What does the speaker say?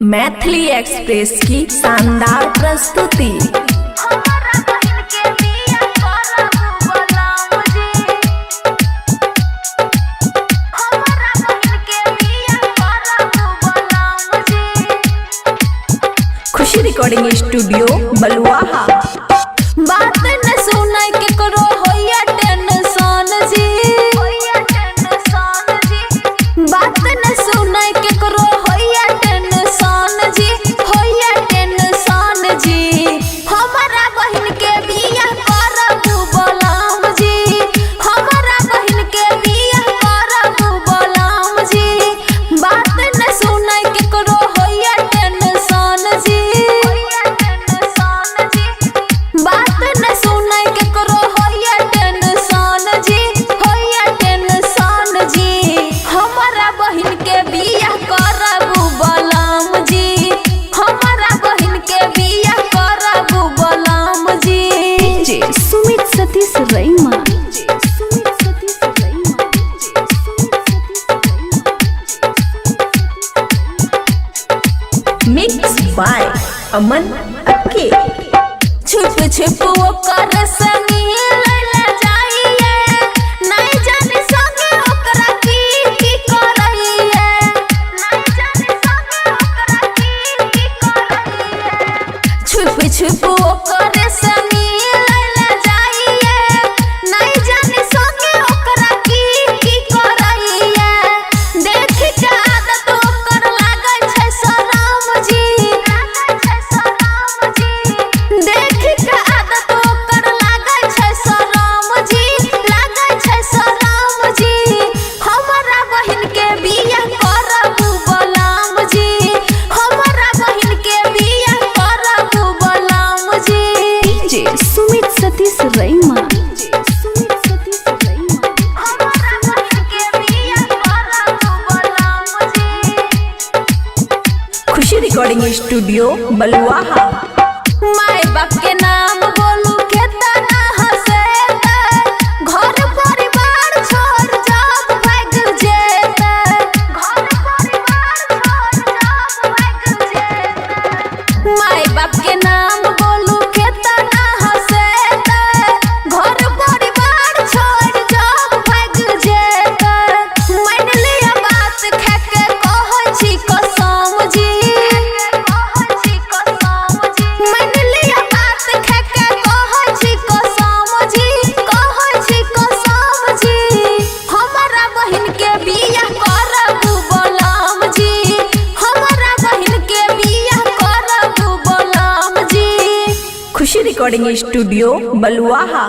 Maithili express की शानदार प्रस्तुति। खुशी रिकॉर्डिंग स्टूडियो बलुआहा। बात न सुनाई के करो होया टेंशन जी, बात न सुनाई के करो होया टेंशन जी, होया टेंशन जी। हमारा बहन के बियाह करबू बलम जी, हमारा बहन के बियाह करबू बलम जी। बात न सुनाई के करो होया टेंशन जी, बात न सुनाई के करो होया टेंशन जी, होया टेंशन जी। हमारा बहन के बियाह करबू बलम जी, हमारा बहन के बियाह करबू बलम जी। DJ Sumit Satish Raima. Mix by Aman Akke. छुप छुप ओकर संगी लैला जाइए, नहीं जाने संगे ओकरा की करइए, नहीं जाने संगे ओकरा की करइए। छुप छुप ओकर संगी लैला जाइए, नहीं जाने संगे ओकरा की करइए। देख के आदत ओकर लागै छै शरम जी, लागै छै शरम जी। देख के आदत ओकर लागै छै शरम जी, लागै छै शरम जी। हमारा बहन के बियाह करबू बलम जी, हमारा बहन के बियाह करबू बलम जी। डीजे सुमित सतीश रईमा। हमारा बहन के बियाह करबू बलम जी। खुशी रिकॉर्डिंग स्टूडियो बलुआहा। माय बाप के नाम बोलू केतना हंसेते, घर परिवार छोड़ जब भाग जेते, घर परिवार छोड़ जब भाग जेते। माय बाप के नाम बोलू केतना हंसेते, घर परिवार छोड़ जब भाग जेते। मान लिया बात खाके कहै छी कसम जी, कहै छी कसम जी। मान लिया बात खाके कहै छी कसम जी, कहै छी कसम जी। हमारा बहन के बियाह करबू बलम जी, हमारा बहन के बियाह करबू बलम जी। खुशी रिकॉर्डिंग स्टूडियो बलुआहा।